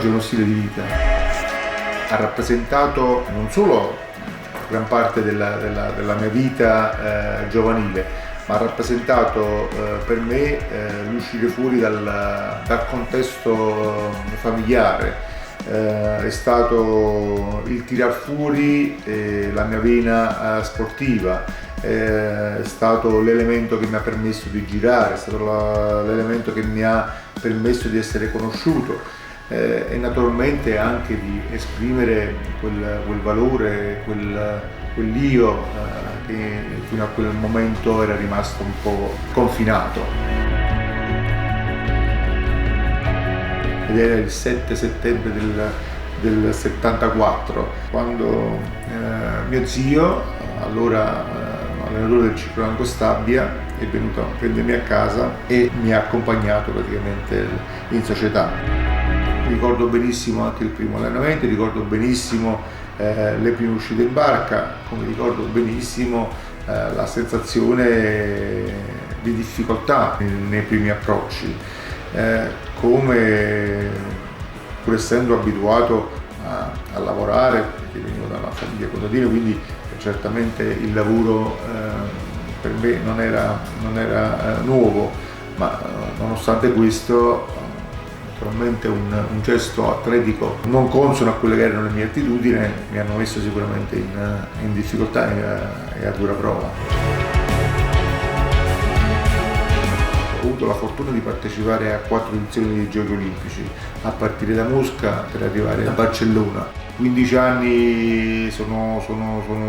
oggi è uno stile di vita. Ha rappresentato non solo gran parte della mia vita giovanile, ma ha rappresentato per me l'uscire fuori dal contesto familiare. È stato il tirar fuori la mia vena sportiva, è stato l'elemento che mi ha permesso di girare, è stato l'elemento che mi ha permesso di essere conosciuto e naturalmente anche di esprimere quel valore, quell'io che fino a quel momento era rimasto un po' confinato. Ed era il 7 settembre del 74, quando mio zio, allora allenatore del Circolo Stabia, è venuto a prendermi a casa e mi ha accompagnato praticamente in società. Ricordo benissimo anche il primo allenamento, ricordo benissimo le prime uscite in barca, come ricordo benissimo la sensazione di difficoltà nei primi approcci. Come pur essendo abituato a lavorare, perché venivo da una famiglia contadina, quindi certamente il lavoro per me non era nuovo, ma nonostante questo naturalmente un gesto atletico non consono a quelle che erano le mie attitudini mi hanno messo sicuramente in difficoltà e a dura prova. Ho avuto la fortuna di partecipare a 4 edizioni dei Giochi Olimpici, a partire da Mosca per arrivare a Barcellona. 15 anni sono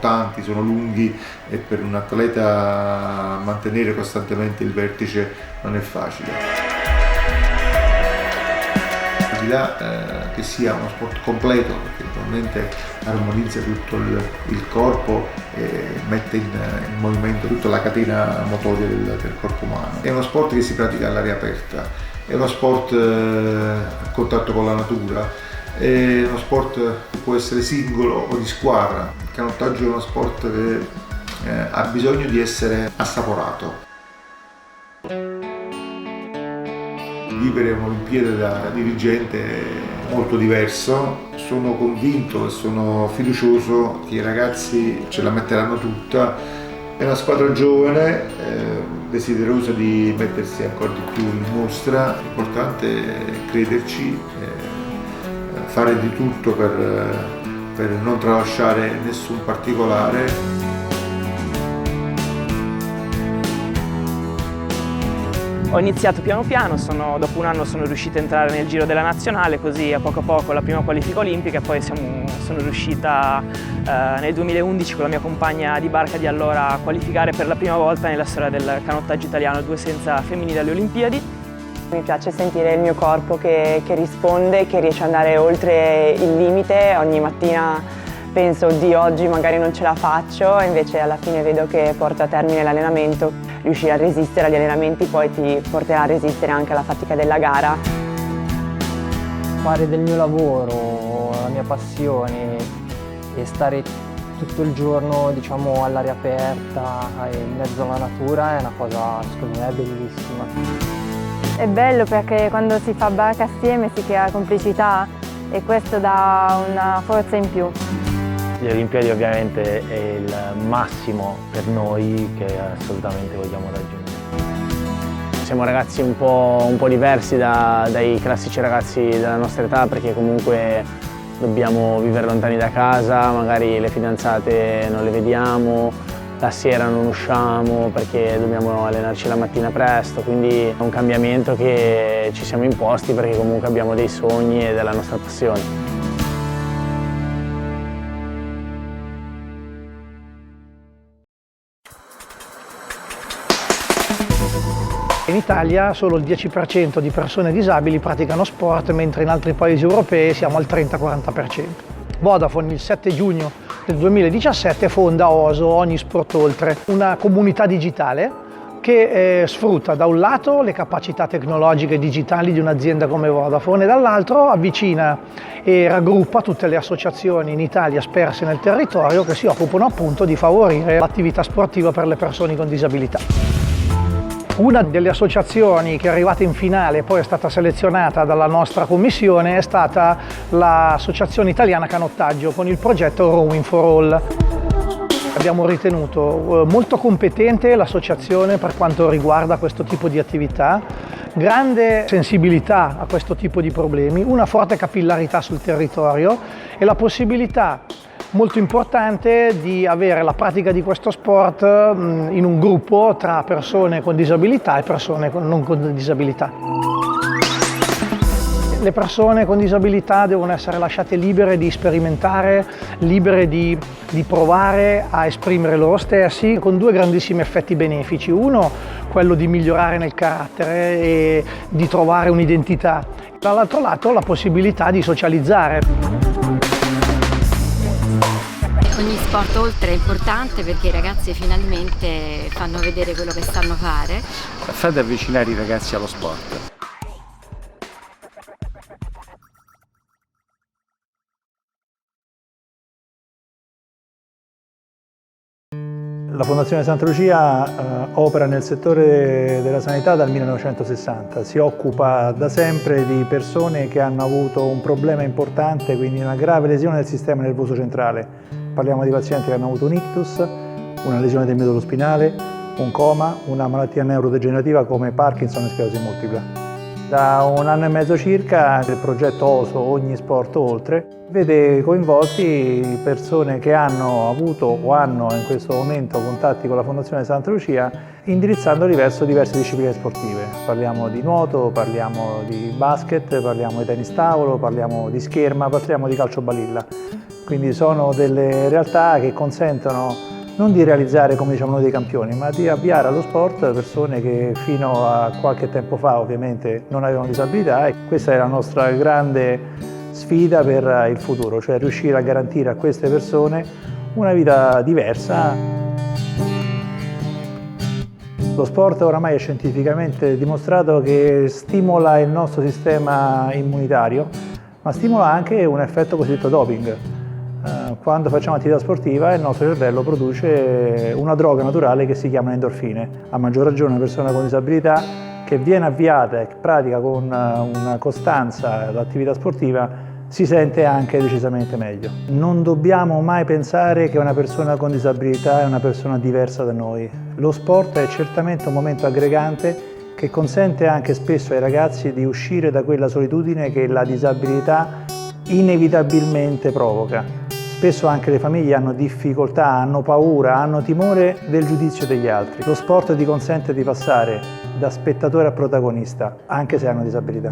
tanti, sono lunghi e per un atleta mantenere costantemente il vertice non è facile. Al di là che sia uno sport completo, perché naturalmente armonizza tutto il corpo e mette in movimento tutta la catena motoria del corpo umano. È uno sport che si pratica all'aria aperta, è uno sport a contatto con la natura, è uno sport che può essere singolo o di squadra. Il canottaggio è uno sport che ha bisogno di essere assaporato. Vivere un'Olimpiade da dirigente è molto diverso, sono convinto e sono fiducioso che i ragazzi ce la metteranno tutta, è una squadra giovane, desiderosa di mettersi ancora di più in mostra, l'importante è crederci, fare di tutto per non tralasciare nessun particolare. Ho iniziato piano piano, dopo un anno sono riuscita a entrare nel giro della nazionale, così a poco la prima qualifica olimpica e poi sono riuscita nel 2011 con la mia compagna di barca di allora a qualificare per la prima volta nella storia del canottaggio italiano 2 senza femminile alle Olimpiadi. Mi piace sentire il mio corpo che risponde, che riesce ad andare oltre il limite. Ogni mattina penso, oddio, oggi magari non ce la faccio, e invece alla fine vedo che porto a termine l'allenamento. Riuscire a resistere agli allenamenti poi ti porterà a resistere anche alla fatica della gara. Fare del mio lavoro, la mia passione e stare tutto il giorno, diciamo, all'aria aperta e in mezzo alla natura è una cosa, secondo me, bellissima. È bello perché quando si fa barca assieme si crea complicità e questo dà una forza in più. Le Olimpiadi ovviamente è il massimo per noi che assolutamente vogliamo raggiungere. Siamo ragazzi un po' diversi dai classici ragazzi della nostra età, perché comunque dobbiamo vivere lontani da casa, magari le fidanzate non le vediamo, la sera non usciamo perché dobbiamo allenarci la mattina presto, quindi è un cambiamento che ci siamo imposti perché comunque abbiamo dei sogni e della nostra passione. In Italia solo il 10% di persone disabili praticano sport, mentre in altri paesi europei siamo al 30-40%. Vodafone il 7 giugno del 2017 fonda OSO, Ogni Sport Oltre, una comunità digitale che sfrutta da un lato le capacità tecnologiche e digitali di un'azienda come Vodafone e dall'altro avvicina e raggruppa tutte le associazioni in Italia sperse nel territorio che si occupano appunto di favorire l'attività sportiva per le persone con disabilità. Una delle associazioni che è arrivata in finale e poi è stata selezionata dalla nostra commissione è stata l'Associazione Italiana Canottaggio con il progetto Rowing for All. Abbiamo ritenuto molto competente l'associazione per quanto riguarda questo tipo di attività, grande sensibilità a questo tipo di problemi, una forte capillarità sul territorio e la possibilità molto importante di avere la pratica di questo sport in un gruppo tra persone con disabilità e persone non con disabilità. Le persone con disabilità devono essere lasciate libere di sperimentare, libere di provare a esprimere loro stessi, con due grandissimi effetti benefici. Uno, quello di migliorare nel carattere e di trovare un'identità. Dall'altro lato, la possibilità di socializzare. Ogni sport oltre è importante perché i ragazzi finalmente fanno vedere quello che sanno fare. Fate avvicinare i ragazzi allo sport. La Fondazione Santa Lucia opera nel settore della sanità dal 1960, si occupa da sempre di persone che hanno avuto un problema importante, quindi una grave lesione del sistema nervoso centrale. Parliamo di pazienti che hanno avuto un ictus, una lesione del midollo spinale, un coma, una malattia neurodegenerativa come Parkinson e sclerosi multipla. Da 1 anno e mezzo circa il progetto OSO, Ogni Sport Oltre, vede coinvolti persone che hanno avuto o hanno in questo momento contatti con la Fondazione Santa Lucia, indirizzandoli verso diverse discipline sportive. Parliamo di nuoto, parliamo di basket, parliamo di tennis tavolo, parliamo di scherma, parliamo di calcio balilla. Quindi sono delle realtà che consentono non di realizzare, come diciamo noi, dei campioni, ma di avviare allo sport persone che fino a qualche tempo fa ovviamente non avevano disabilità, e questa è la nostra grande sfida per il futuro, cioè riuscire a garantire a queste persone una vita diversa. Lo sport oramai è scientificamente dimostrato che stimola il nostro sistema immunitario, ma stimola anche un effetto cosiddetto doping. Quando facciamo attività sportiva il nostro cervello produce una droga naturale che si chiama endorfine. A maggior ragione una persona con disabilità che viene avviata e che pratica con una costanza l'attività sportiva si sente anche decisamente meglio. Non dobbiamo mai pensare che una persona con disabilità è una persona diversa da noi. Lo sport è certamente un momento aggregante che consente anche spesso ai ragazzi di uscire da quella solitudine che la disabilità inevitabilmente provoca. Spesso anche le famiglie hanno difficoltà, hanno paura, hanno timore del giudizio degli altri. Lo sport ti consente di passare da spettatore a protagonista, anche se hanno disabilità.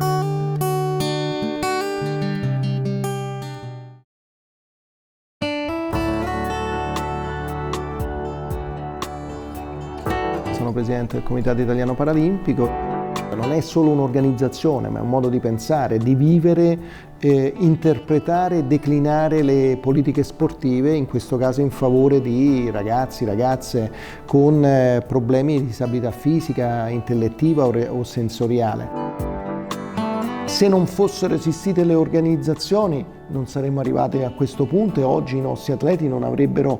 Sono presidente del Comitato Italiano Paralimpico. Non è solo un'organizzazione, ma è un modo di pensare, di vivere, interpretare e declinare le politiche sportive, in questo caso in favore di ragazzi, ragazze con problemi di disabilità fisica, intellettiva o sensoriale. Se non fossero esistite le organizzazioni non saremmo arrivati a questo punto e oggi i nostri atleti non avrebbero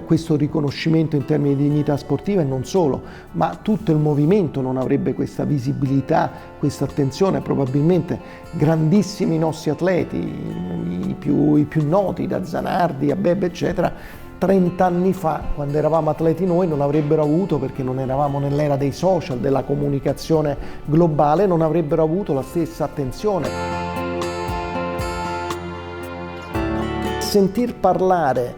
questo riconoscimento in termini di dignità sportiva, e non solo, ma tutto il movimento non avrebbe questa visibilità, questa attenzione. Probabilmente grandissimi nostri atleti, i più noti, da Zanardi a Bebe eccetera, 30 anni fa, quando eravamo atleti noi, non avrebbero avuto, perché non eravamo nell'era dei social, della comunicazione globale, non avrebbero avuto la stessa attenzione. Sentir parlare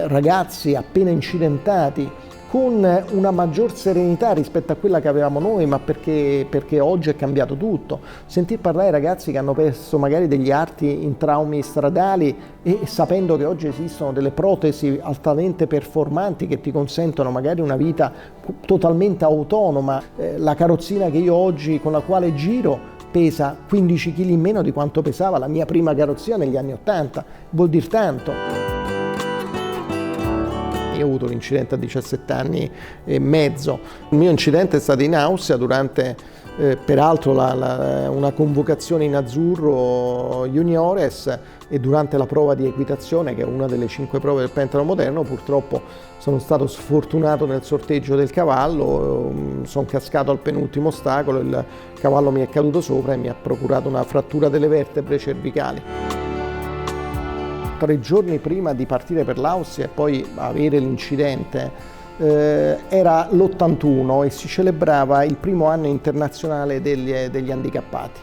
ragazzi appena incidentati con una maggior serenità rispetto a quella che avevamo noi, ma perché oggi è cambiato tutto. Sentir parlare ragazzi che hanno perso magari degli arti in traumi stradali e sapendo che oggi esistono delle protesi altamente performanti che ti consentono magari una vita totalmente autonoma. La carrozzina che io oggi con la quale giro pesa 15 kg in meno di quanto pesava la mia prima carrozzina negli anni 80, vuol dire tanto. Io ho avuto l'incidente a 17 anni e mezzo. Il mio incidente è stato in Austria durante, peraltro, una convocazione in azzurro juniores, e durante la prova di equitazione, che è una delle 5 prove del pentathlon moderno, purtroppo sono stato sfortunato nel sorteggio del cavallo, sono cascato al penultimo ostacolo, il cavallo mi è caduto sopra e mi ha procurato una frattura delle vertebre cervicali. 3 giorni prima di partire per l'Austria e poi avere l'incidente, era l'81 e si celebrava il primo anno internazionale degli handicappati.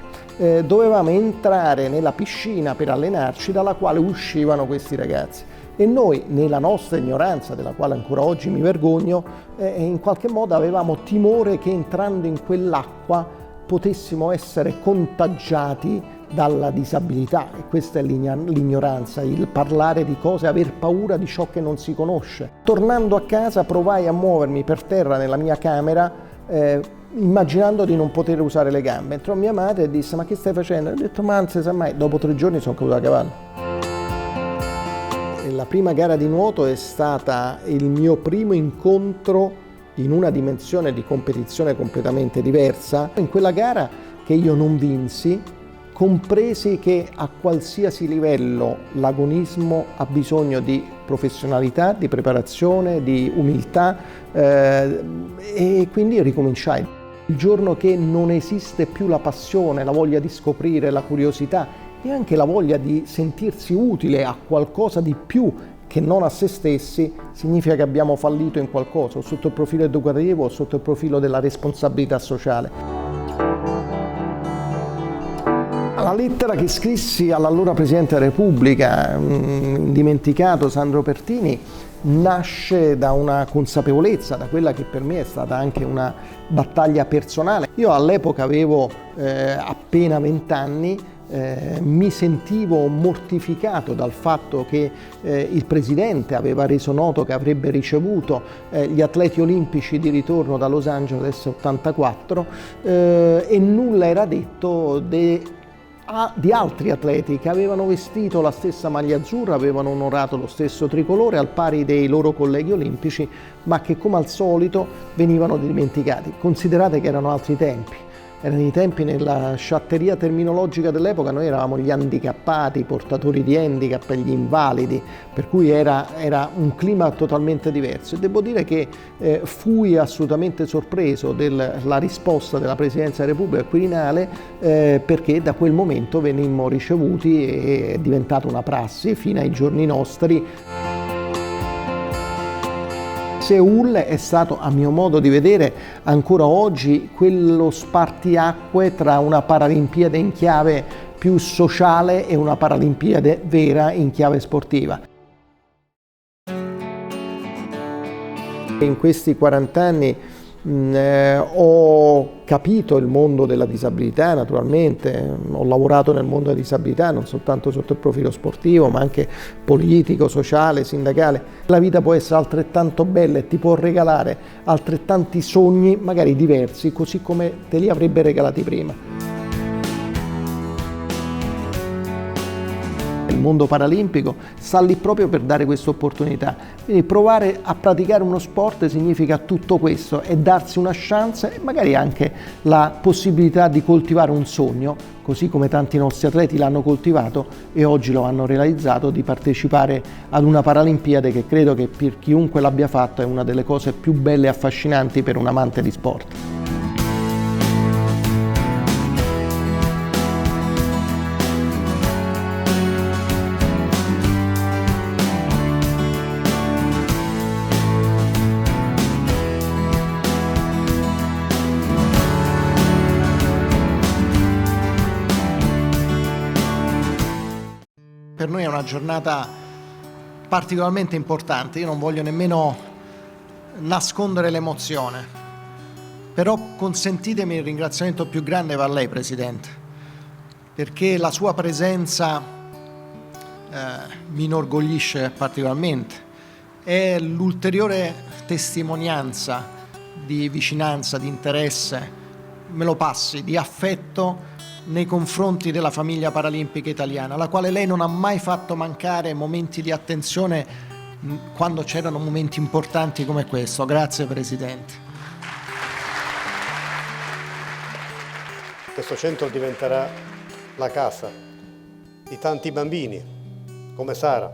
Dovevamo entrare nella piscina per allenarci dalla quale uscivano questi ragazzi e noi, nella nostra ignoranza, della quale ancora oggi mi vergogno, in qualche modo avevamo timore che entrando in quell'acqua potessimo essere contagiati dalla disabilità, e questa è l'ignoranza, il parlare di cose, aver paura di ciò che non si conosce. Tornando a casa provai a muovermi per terra nella mia camera immaginando di non poter usare le gambe. Entrò mia madre e disse: ma che stai facendo? Ho detto: ma non si sa mai. Dopo 3 giorni sono caduto a cavallo. La prima gara di nuoto è stata il mio primo incontro in una dimensione di competizione completamente diversa. In quella gara, che io non vinsi, compresi che a qualsiasi livello l'agonismo ha bisogno di professionalità, di preparazione, di umiltà, e quindi ricominciai. Il giorno che non esiste più la passione, la voglia di scoprire, la curiosità e anche la voglia di sentirsi utile a qualcosa di più che non a se stessi, significa che abbiamo fallito in qualcosa, o sotto il profilo educativo o sotto il profilo della responsabilità sociale. La lettera che scrissi all'allora Presidente della Repubblica, indimenticato Sandro Pertini, nasce da una consapevolezza, da quella che per me è stata anche una battaglia personale. Io all'epoca avevo appena 20 anni, mi sentivo mortificato dal fatto che il Presidente aveva reso noto che avrebbe ricevuto gli atleti olimpici di ritorno da Los Angeles 84 e nulla era detto di altri atleti che avevano vestito la stessa maglia azzurra, avevano onorato lo stesso tricolore al pari dei loro colleghi olimpici, ma che come al solito venivano dimenticati. Considerate che erano altri tempi. Erano i tempi, nella sciatteria terminologica dell'epoca, noi eravamo gli handicappati, i portatori di handicap e gli invalidi, per cui era un clima totalmente diverso. E devo dire che fui assolutamente sorpreso della risposta della Presidenza della Repubblica al Quirinale, perché da quel momento venimmo ricevuti e è diventata una prassi fino ai giorni nostri. Seul è stato, a mio modo di vedere, ancora oggi quello spartiacque tra una Paralimpiade in chiave più sociale e una Paralimpiade vera in chiave sportiva. In questi 40 anni ho capito il mondo della disabilità, naturalmente, ho lavorato nel mondo della disabilità non soltanto sotto il profilo sportivo ma anche politico, sociale, sindacale. La vita può essere altrettanto bella e ti può regalare altrettanti sogni, magari diversi, così come te li avrebbe regalati prima. Il mondo paralimpico sta lì proprio per dare questa opportunità, quindi provare a praticare uno sport significa tutto questo e darsi una chance e magari anche la possibilità di coltivare un sogno, così come tanti nostri atleti l'hanno coltivato e oggi lo hanno realizzato, di partecipare ad una Paralimpiade che credo che per chiunque l'abbia fatto è una delle cose più belle e affascinanti per un amante di sport. Per noi è una giornata particolarmente importante, io non voglio nemmeno nascondere l'emozione, però consentitemi il ringraziamento più grande va a lei, Presidente, perché la sua presenza mi inorgoglisce particolarmente, è l'ulteriore testimonianza di vicinanza, di interesse, me lo passi, di affetto nei confronti della famiglia paralimpica italiana, alla quale lei non ha mai fatto mancare momenti di attenzione quando c'erano momenti importanti come questo. Grazie Presidente. Questo centro diventerà la casa di tanti bambini come Sara,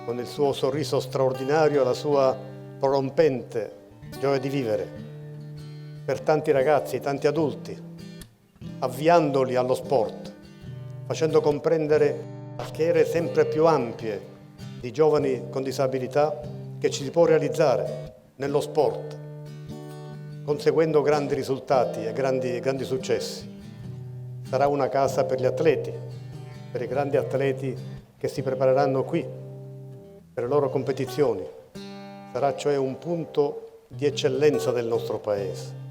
con il suo sorriso straordinario e la sua prorompente gioia di vivere, per tanti ragazzi, tanti adulti, avviandoli allo sport, facendo comprendere a schiere sempre più ampie di giovani con disabilità che ci si può realizzare nello sport, conseguendo grandi risultati e grandi successi. Sarà una casa per gli atleti, per i grandi atleti che si prepareranno qui per le loro competizioni. Sarà cioè un punto di eccellenza del nostro Paese.